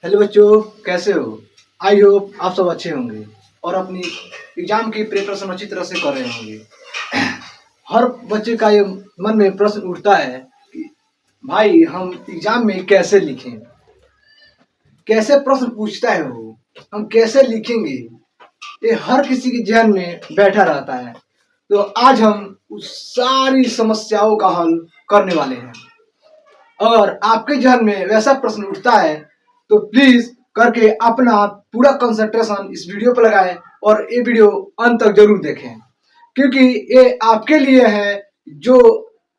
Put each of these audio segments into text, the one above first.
Hello बच्चों, कैसे हो? आई होप आप सब अच्छे होंगे और अपनी एग्जाम की प्रिपरेशन अच्छी तरह से कर रहे होंगे। हर बच्चे का ये मन में प्रश्न उठता है कि भाई हम एग्जाम में कैसे लिखें। कैसे प्रश्न पूछता है वो, हम कैसे लिखेंगे, ये हर किसी के जहन में बैठा रहता है। तो आज हम उस सारी समस्याओं का हल करने वाले हैं। अगर आपके जहन में वैसा प्रश्न उठता है तो प्लीज करके अपना पूरा कंसंट्रेशन इस वीडियो पर लगाएं और ये वीडियो अंत तक जरूर देखें, क्योंकि ये आपके लिए है। जो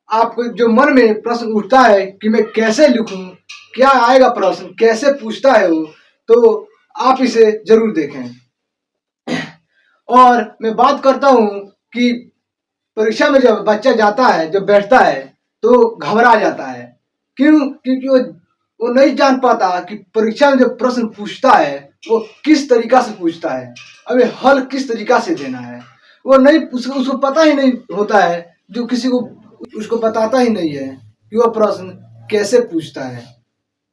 आपको जो मन में प्रश्न उठता है कि मैं कैसे लिखूं, क्या आएगा प्रश्न, कैसे पूछता है वो, तो आप इसे जरूर देखें। और मैं बात करता हूं कि परीक्षा में जब बच्चा जाता है, जब बैठता है तो घबरा जाता है। क्यों? क्योंकि वो नहीं जान पाता कि परीक्षा में जब प्रश्न पूछता है वो किस तरीका से पूछता है, अबे हल किस तरीका से देना है। वो नहीं, उसको पता ही नहीं होता है, जो किसी को उसको बताता ही नहीं है कि वह प्रश्न कैसे पूछता है।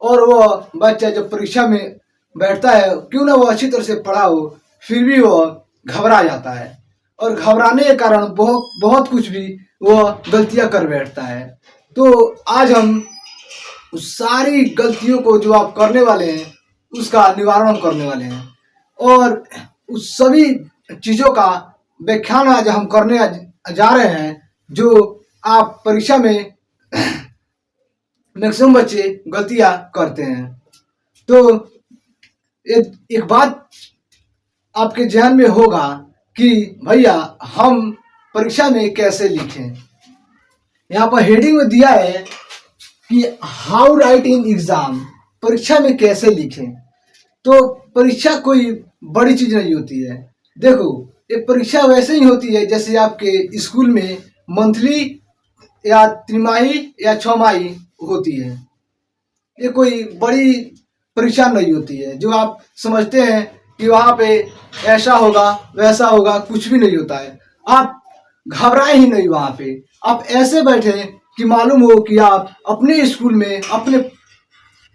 और वह बच्चा जब परीक्षा में बैठता है, क्यों ना वो अच्छी तरह से पढ़ा हो, फिर भी वह घबरा जाता है और घबराने के कारण बहुत बहुत कुछ भी वह गलतियां कर बैठता है। तो आज हम उस सारी गलतियों को जो आप करने वाले हैं उसका निवारण करने वाले हैं और उस सभी चीज़ों का व्याख्यान आज हम करने जा रहे हैं जो आप परीक्षा में मैक्सिमम बच्चे गलतियां करते हैं। तो एक बात आपके ध्यान में होगा कि भैया हम परीक्षा में कैसे लिखें। यहाँ पर हेडिंग में दिया है कि हाउ राइट इन एग्जाम, परीक्षा में कैसे लिखें। तो परीक्षा कोई बड़ी चीज नहीं होती है। देखो, ये परीक्षा वैसे ही होती है जैसे आपके स्कूल में मंथली या त्रिमाही या छमाही होती है। ये कोई बड़ी परीक्षा नहीं होती है जो आप समझते हैं कि वहाँ पे ऐसा होगा वैसा होगा, कुछ भी नहीं होता है। आप घबराए ही नहीं वहाँ पे, आप ऐसे बैठे कि मालूम हो कि आप अपने स्कूल में, अपने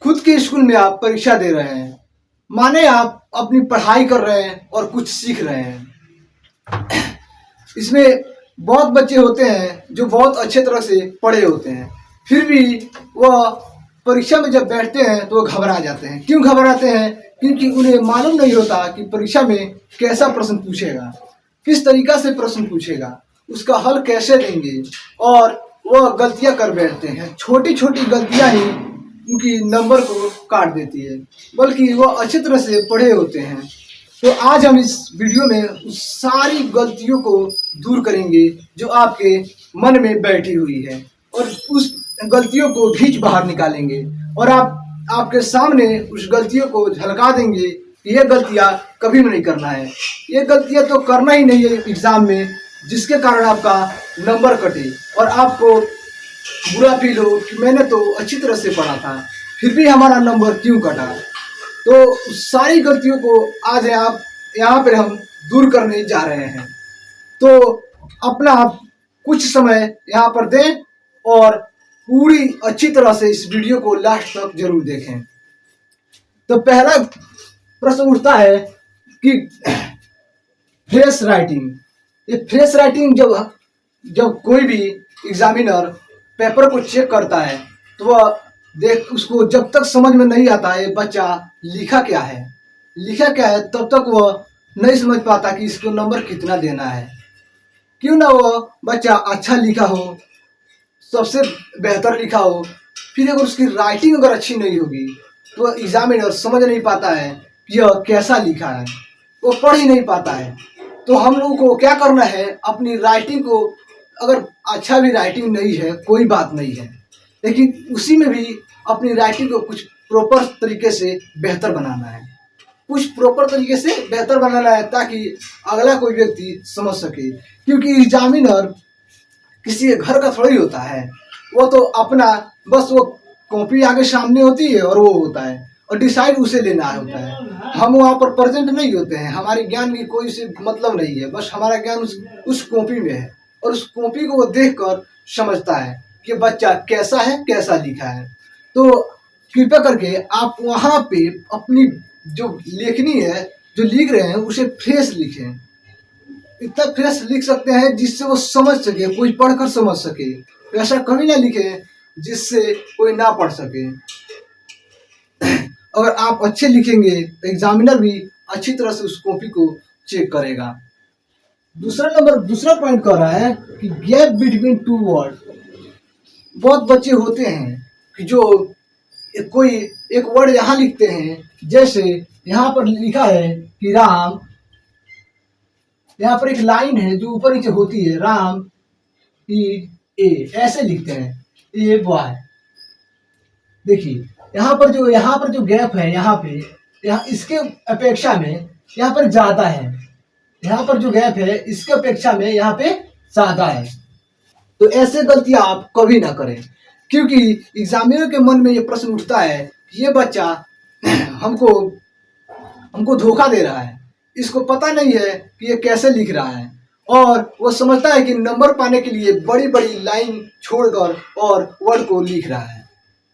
खुद के स्कूल में आप परीक्षा दे रहे हैं, माने आप अपनी पढ़ाई कर रहे हैं और कुछ सीख रहे हैं। इसमें बहुत बच्चे होते हैं जो बहुत अच्छे तरह से पढ़े होते हैं, फिर भी वह परीक्षा में जब बैठते हैं तो घबरा जाते हैं। क्यों घबराते हैं? क्योंकि उन्हें मालूम नहीं होता कि परीक्षा में कैसा प्रश्न पूछेगा, किस तरीका से प्रश्न पूछेगा, उसका हल कैसे देंगे, और वह गलतियां कर बैठते हैं। छोटी छोटी गलतियां ही उनकी नंबर को काट देती है, बल्कि वह अच्छी तरह से पढ़े होते हैं। तो आज हम इस वीडियो में उस सारी गलतियों को दूर करेंगे जो आपके मन में बैठी हुई है और उस गलतियों को खींच बाहर निकालेंगे और आपके सामने उस गलतियों को झलका देंगे कि ये गलतियां कभी भी नहीं करना है। ये गलतियां तो करना ही नहीं है एग्जाम में, जिसके कारण आपका नंबर कटे और आपको बुरा फील हो कि मैंने तो अच्छी तरह से पढ़ा था फिर भी हमारा नंबर क्यों कटा। तो सारी गलतियों को आज आप यहाँ पर हम दूर करने जा रहे हैं। तो अपना आप कुछ समय यहाँ पर दें और पूरी अच्छी तरह से इस वीडियो को लास्ट तक जरूर देखें। तो पहला प्रश्न उठता है कि फ्रेश राइटिंग। ये फ्रेश राइटिंग जब जब कोई भी एग्जामिनर पेपर को चेक करता है तो वह देख, उसको जब तक समझ में नहीं आता है बच्चा लिखा क्या है, लिखा क्या है, तब तक वह नहीं समझ पाता कि इसको नंबर कितना देना है। क्यों ना वो बच्चा अच्छा लिखा हो, सबसे बेहतर लिखा हो, फिर अगर उसकी राइटिंग अगर अच्छी नहीं होगी तो एग्जामिनर समझ नहीं पाता है कि यह कैसा लिखा है, वो पढ़ ही नहीं पाता है। तो हम लोगों को क्या करना है, अपनी राइटिंग को, अगर अच्छा भी राइटिंग नहीं है कोई बात नहीं है, लेकिन उसी में भी अपनी राइटिंग को कुछ प्रॉपर तरीके से बेहतर बनाना है, कुछ प्रॉपर तरीके से बेहतर बनाना है ताकि अगला कोई व्यक्ति समझ सके। क्योंकि एग्जामिनर किसी के घर का थोड़ा ही होता है, वो तो अपना बस वो कॉपी आगे सामने होती है और वो होता है और डिसाइड उसे लेना होता है। हम वहाँ पर प्रेजेंट नहीं होते हैं, हमारे ज्ञान की कोई से मतलब नहीं है, बस हमारा ज्ञान उस कॉपी में है और उस कॉपी को वो देख कर समझता है कि बच्चा कैसा है, कैसा लिखा है। तो कृपया करके आप वहाँ पे अपनी जो लेखनी है, जो लिख रहे हैं, उसे फ्रेश लिखें। इतना फ्रेश लिख सकते हैं जिससे वो समझ सके, कोई पढ़कर समझ सके। ऐसा कभी ना लिखें जिससे कोई ना पढ़ सके। अगर आप अच्छे लिखेंगे तो एग्जामिनर भी अच्छी तरह से उस कॉपी को चेक करेगा। दूसरा पॉइंट कह रहा है कि गैप बिटवीन टू वर्ड। बहुत बच्चे होते हैं कि जो कोई एक वर्ड यहाँ लिखते हैं, जैसे यहाँ पर लिखा है कि राम, यहाँ पर एक लाइन है जो ऊपर नीचे होती है, राम ई ए, ऐसे लिखते हैं, ए बॉय। देखिए यहाँ पर जो गैप है, यहाँ इसके अपेक्षा में यहाँ पर ज्यादा है। यहाँ पर जो गैप है इसके अपेक्षा में यहाँ पे ज्यादा है। तो ऐसे गलतियां आप कभी ना करें, क्योंकि एग्जामिनर के मन में ये प्रश्न उठता है कि ये बच्चा हमको धोखा दे रहा है, इसको पता नहीं है कि ये कैसे लिख रहा है, और वो समझता है कि नंबर पाने के लिए बड़ी बड़ी लाइन छोड़कर और वर्ड को लिख रहा है।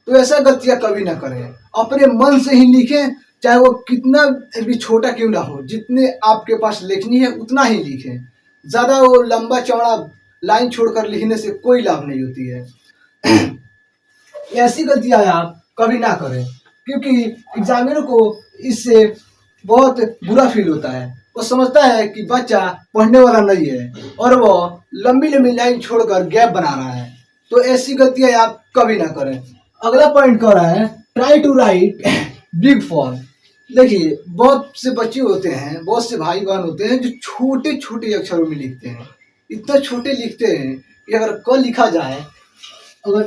तो ऐसा गलतियां कभी ना करें, अपने मन से ही लिखें, चाहे वो कितना भी छोटा क्यों ना हो। जितने आपके पास लिखनी है उतना ही लिखें। ज़्यादा वो लंबा चौड़ा लाइन छोड़कर लिखने से कोई लाभ नहीं होती है। ऐसी गलतियां आप कभी ना करें, क्योंकि एग्जामिनर को इससे बहुत बुरा फील होता है। वो समझता है कि बच्चा पढ़ने वाला नहीं है और वो लंबी लंबी लाइन छोड़कर गैप बना रहा है। तो ऐसी गलतियां आप कभी ना करें। अगला पॉइंट कह रहा है try to write big font. देखिए बहुत से बच्चे होते हैं, बहुत से भाई बहन होते हैं जो छोटे छोटे अक्षरों में लिखते हैं। इतना छोटे लिखते हैं कि अगर क लिखा जाए, अगर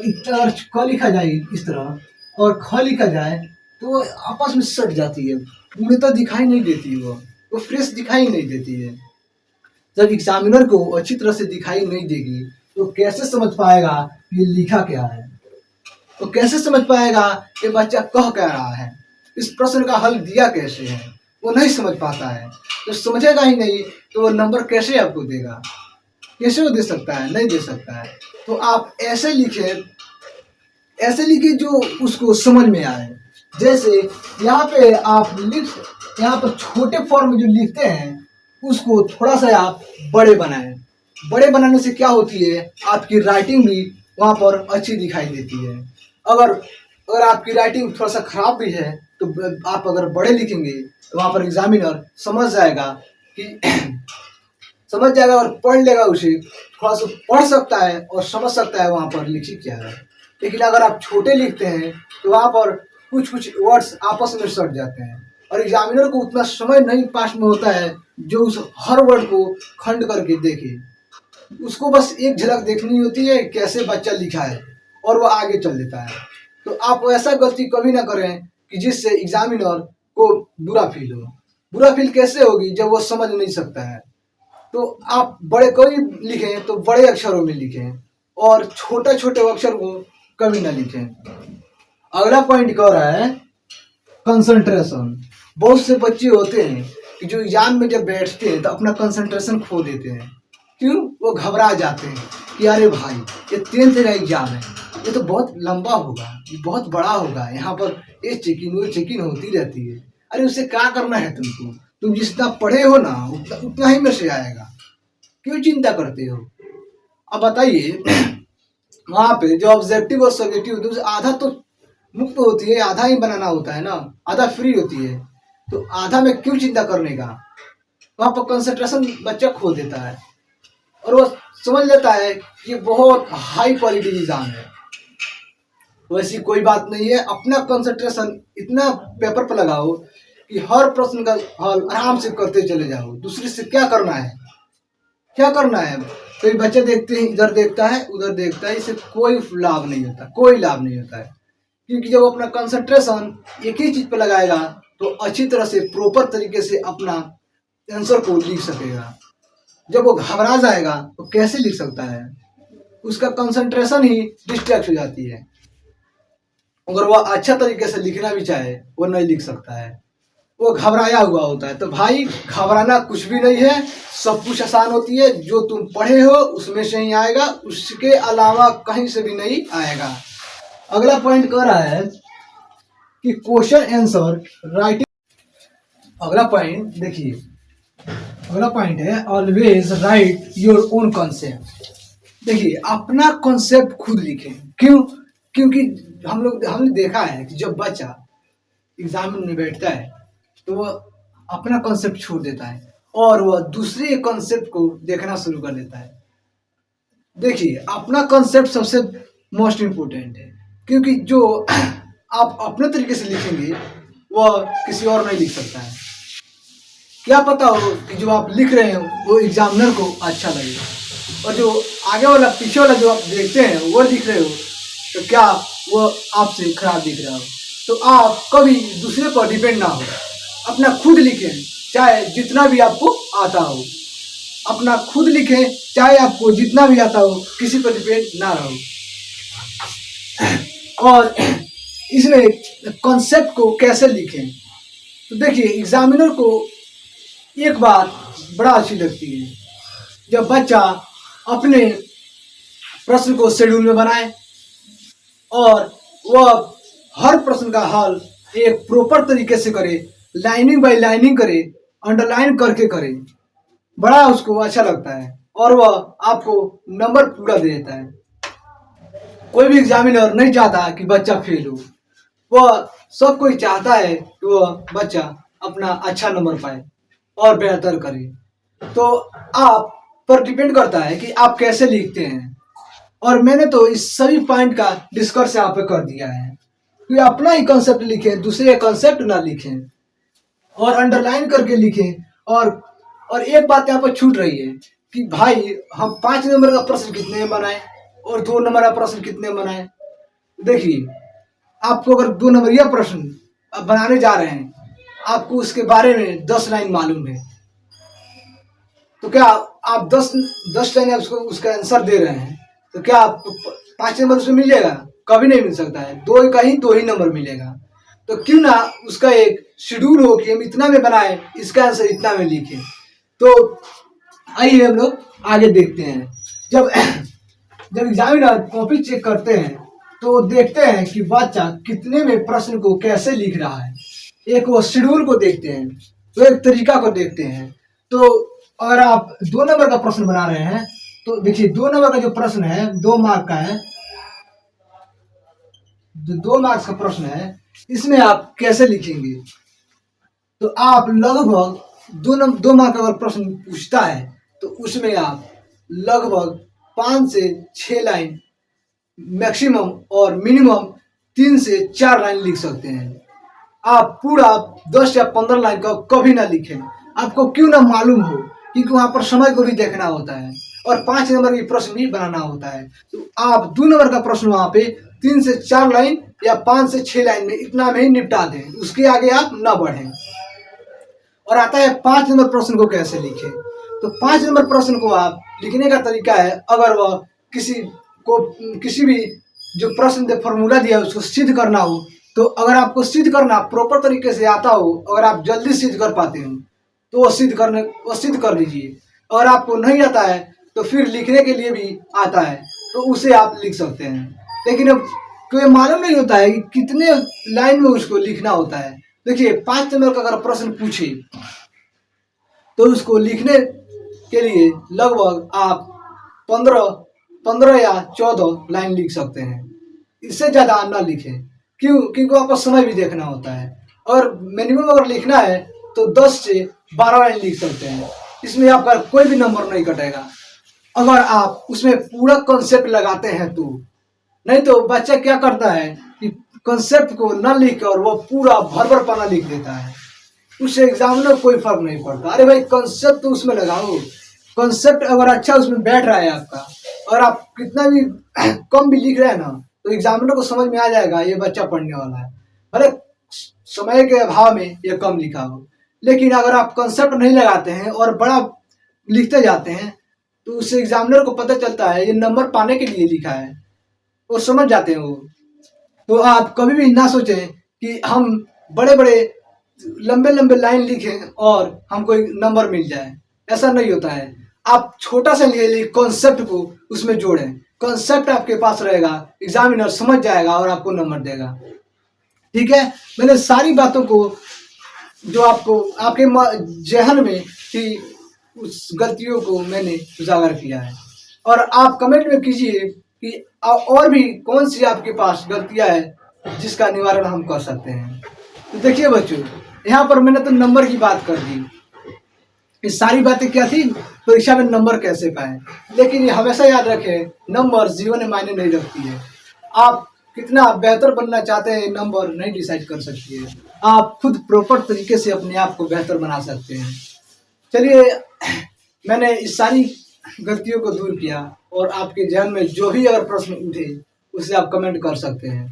क लिखा जाए इस तरह और ख लिखा जाए तो आपस में सट जाती है, पूर्णतः दिखाई नहीं देती, वो फ्रेश दिखाई नहीं देती है। जब एग्जामिनर को अच्छी तरह से दिखाई नहीं देगी तो कैसे समझ पाएगा ये लिखा क्या है, तो कैसे समझ पाएगा कि बच्चा कह क्या रहा है, इस प्रश्न का हल दिया कैसे है, वो नहीं समझ पाता है। तो समझेगा ही नहीं तो वो नंबर कैसे आपको देगा, कैसे वो दे सकता है, नहीं दे सकता है। तो आप ऐसे लिखे जो उसको समझ में आए। जैसे यहाँ पे यहाँ पर छोटे फॉर्म में जो लिखते हैं उसको थोड़ा सा आप बड़े बनाएं। बड़े बनाने से क्या होती है, आपकी राइटिंग भी वहाँ पर अच्छी दिखाई देती है। अगर आपकी राइटिंग थोड़ा सा खराब भी है तो आप अगर बड़े लिखेंगे तो वहाँ पर एग्जामिनर समझ जाएगा और पढ़ लेगा, उसे थोड़ा सा पढ़ सकता है और समझ सकता है वहाँ पर लिखी क्या है। लेकिन अगर आप छोटे लिखते हैं तो वहाँ पर कुछ वर्ड्स आपस में सट जाते हैं और एग्जामिनर को उतना समय नहीं पास में होता है जो उस हर वर्ड को खंड करके देखे। उसको बस एक झलक देखनी होती है कैसे बच्चा लिखा है और वो आगे चल देता है। तो आप ऐसा गलती कभी ना करें कि जिससे एग्जामिनर को बुरा फील हो। बुरा फील कैसे होगी, जब वो समझ नहीं सकता है। तो आप बड़े कोई लिखें तो बड़े अक्षरों में लिखें और छोटे छोटे अक्षर को कभी ना लिखें। अगला पॉइंट कह रहा है कंसंट्रेशन। बहुत से बच्चे होते हैं कि जो एग्जाम में जब बैठते हैं तो अपना कंसंट्रेशन खो देते हैं। क्यों? वो घबरा जाते हैं कि अरे भाई ये 10th का एग्जाम है, ये तो बहुत लंबा होगा, ये बहुत बड़ा होगा, यहाँ पर ये चेकिंग वो चेकिंग होती रहती है। अरे उससे क्या करना है तुमको, तुम जितना पढ़े हो ना उतना ही में से आएगा, क्यों चिंता करते हो। अब बताइए वहाँ पे जो ऑब्जेक्टिव और सब्जेक्टिव होती है आधा तो मुफ्त होती है, आधा ही बनाना होता है ना, आधा फ्री होती है। तो आधा में क्यों चिंता करने का, वहाँ पर कंसंट्रेशन बच्चा खो देता है और वो समझ लेता है कि ये बहुत हाई क्वालिटी एग्जाम है। वैसी कोई बात नहीं है, अपना कंसंट्रेशन इतना पेपर पर लगाओ कि हर प्रश्न का हल आराम से करते चले जाओ। दूसरे से क्या करना है। कई बच्चे देखते हैं, इधर देखता है उधर देखता है, इससे कोई लाभ नहीं होता है। क्योंकि जब अपना कंसंट्रेशन एक ही चीज पर लगाएगा तो अच्छी तरह से प्रॉपर तरीके से अपना आंसर को लिख सकेगा। जब वो घबरा जाएगा तो कैसे लिख सकता है, उसका कंसंट्रेशन ही डिस्ट्रैक्ट हो जाती है। अगर वह अच्छा तरीके से लिखना भी चाहे वो नहीं लिख सकता है, वो घबराया हुआ होता है। तो भाई घबराना कुछ भी नहीं है, सब कुछ आसान होती है। जो तुम पढ़े हो उसमें से ही आएगा, उसके अलावा कहीं से भी नहीं आएगा। अगला पॉइंट कह रहा है कि क्वेश्चन आंसर राइटिंग। अगला पॉइंट देखिए, अगला पॉइंट है always right your own concept. देखिए अपना कॉन्सेप्ट खुद लिखें। क्यों? क्योंकि हमने देखा है कि जब बच्चा एग्जाम में बैठता है तो वह अपना कॉन्सेप्ट छोड़ देता है और वह दूसरे कॉन्सेप्ट को देखना शुरू कर देता है। देखिए अपना कॉन्सेप्ट सबसे मोस्ट इम्पोर्टेंट है, क्योंकि जो आप अपने तरीके से लिखेंगे वह किसी और नहीं लिख सकता है। क्या पता हो कि जो आप लिख रहे हैं वो एग्जामिनर को अच्छा लगे, और जो आगे वाला पीछे वाला जो आप देखते हैं वो लिख रहे हो तो क्या वो आपसे खराब दिख रहा हो। तो आप कभी दूसरे पर डिपेंड ना हो, अपना खुद लिखें, चाहे जितना भी आपको आता हो। अपना खुद लिखें, चाहे आपको जितना भी आता हो, किसी पर डिपेंड ना रहो। और इसमें कॉन्सेप्ट को कैसे लिखें, तो देखिए एग्जामिनर को एक बात बड़ा अच्छी लगती है, जब बच्चा अपने प्रश्न को शेड्यूल में बनाए और वह हर प्रश्न का हल एक प्रॉपर तरीके से करे, लाइनिंग बाय लाइनिंग करे, अंडरलाइन करके करे, बड़ा उसको अच्छा लगता है और वह आपको नंबर पूरा दे देता है। कोई भी एग्जामिनर नहीं चाहता कि बच्चा फेल हो, वह सब कोई चाहता है कि वह बच्चा अपना अच्छा नंबर पाए और बेहतर करे। तो आप पर डिपेंड करता है कि आप कैसे लिखते हैं, और मैंने तो इस सभी पॉइंट का डिस्कस यहाँ पे कर दिया है कि अपना ही कॉन्सेप्ट लिखें, दूसरे कॉन्सेप्ट ना लिखें और अंडरलाइन करके लिखें। और एक बात यहाँ पर छूट रही है कि भाई हम 5 नंबर का प्रश्न कितने में बनाए और 2 नंबर का प्रश्न कितने में बनाए। देखिए आपको अगर 2 नंबर यह प्रश्न आप बनाने जा रहे हैं, आपको उसके बारे में 10 लाइन मालूम है, तो क्या आप 10 लाइन उसको उसका आंसर दे रहे हैं, तो क्या आपको 5 नंबर उसमें मिल जाएगा? कभी नहीं मिल सकता है। 2 ही नंबर मिलेगा। तो क्यों ना उसका एक शेड्यूल हो कि हम इतना में बनाए, इसका आंसर इतना में लिखें। तो आइए हम लोग आगे देखते हैं। जब जब एग्जामिनर कॉपी चेक करते हैं तो देखते हैं कि बच्चा कितने में प्रश्न को कैसे लिख रहा है। एक वो शेड्यूल को देखते हैं, तो एक तरीका को देखते हैं। तो अगर आप 2 नंबर का प्रश्न बना रहे हैं तो देखिए 2 नंबर का जो प्रश्न है 2 मार्क का है, जो 2 मार्क्स का प्रश्न है, इसमें आप कैसे लिखेंगे? तो आप लगभग 2 मार्क का अगर प्रश्न पूछता है तो उसमें आप लगभग 5 से 6 लाइन मैक्सिमम और मिनिमम 3 से 4 लाइन लिख सकते हैं। आप पूरा 10 या 15 लाइन का कभी ना लिखें। आपको क्यों ना मालूम हो, क्योंकि वहाँ पर समय को भी देखना होता है और 5 नंबर की प्रश्न भी बनाना होता है। तो आप 2 नंबर का प्रश्न वहाँ पे 3 से 4 लाइन या 5 से 6 लाइन में इतना में ही निपटा दें, उसके आगे आप ना बढ़ें। और आता है 5 नंबर प्रश्न को कैसे लिखें। तो 5 नंबर प्रश्न को आप लिखने का तरीका है, अगर वह किसी भी जो प्रश्न दे फॉर्मूला दिया है उसको सिद्ध करना हो, तो अगर आपको सिद्ध करना प्रॉपर तरीके से आता हो, अगर आप जल्दी सिद्ध कर पाते हो तो वो सिद्ध कर लीजिए। अगर आपको नहीं आता है तो फिर लिखने के लिए भी आता है तो उसे आप लिख सकते हैं। लेकिन अब तो ये मालूम नहीं होता है कि कितने लाइन में उसको लिखना होता है। देखिए 5 नंबर का अगर प्रश्न पूछे तो उसको लिखने के लिए लगभग आप 15 या 14 लाइन लिख सकते हैं, इससे ज़्यादा ना लिखें। क्यों? क्योंकि आपको समय भी देखना होता है। और मिनिमम अगर लिखना है तो 10 से 12 लाइन लिख सकते हैं, इसमें आपका कोई भी नंबर नहीं कटेगा अगर आप उसमें पूरा कॉन्सेप्ट लगाते हैं तो। नहीं तो बच्चा क्या करता है कि कॉन्सेप्ट को न लिख कर वो पूरा भर पाना लिख देता है, उससे एग्जामिनर कोई फर्क नहीं पड़ता। अरे भाई कॉन्सेप्ट तो उसमें लगाओ, कॉन्सेप्ट अगर अच्छा उसमें बैठ रहा है आपका और आप कितना भी कम भी लिख रहे हैं ना, तो एग्जामिनर को समझ में आ जाएगा ये बच्चा पढ़ने वाला है, भले समय के अभाव में ये कम लिखा हो। लेकिन अगर आप कॉन्सेप्ट नहीं लगाते हैं और बड़ा लिखते जाते हैं तो उससे एग्जामिनर को पता चलता है ये नंबर पाने के लिए लिखा है, वो समझ जाते हैं वो। तो आप कभी भी ना सोचें कि हम बड़े बड़े लंबे लंबे लाइन लिखें और हमको एक नंबर मिल जाए, ऐसा नहीं होता है। आप छोटा सा लिए कॉन्सेप्ट को उसमें जोड़ें, कॉन्सेप्ट आपके पास रहेगा, एग्जामिनर समझ जाएगा और आपको नंबर देगा। ठीक है, मैंने सारी बातों को जो आपको आपके जहन में थी उस गलतियों को मैंने उजागर किया है। और आप कमेंट में कीजिए कि और भी कौन सी आपके पास गलतियां है जिसका निवारण हम कर सकते हैं। तो देखिए बच्चों, यहाँ पर मैंने तो नंबर की बात कर दी। ये सारी बातें क्या थी, परीक्षा में नंबर कैसे पाए। लेकिन ये हमेशा याद रखें, नंबर जीवन में मायने नहीं रखती है। आप कितना बेहतर बनना चाहते हैं नंबर नहीं डिसाइड कर सकती है। आप खुद प्रॉपर तरीके से अपने आप को बेहतर बना सकते हैं। चलिए, मैंने इस सारी गलतियों को दूर किया और आपके जहन में जो भी अगर प्रश्न उठे उसे आप कमेंट कर सकते हैं।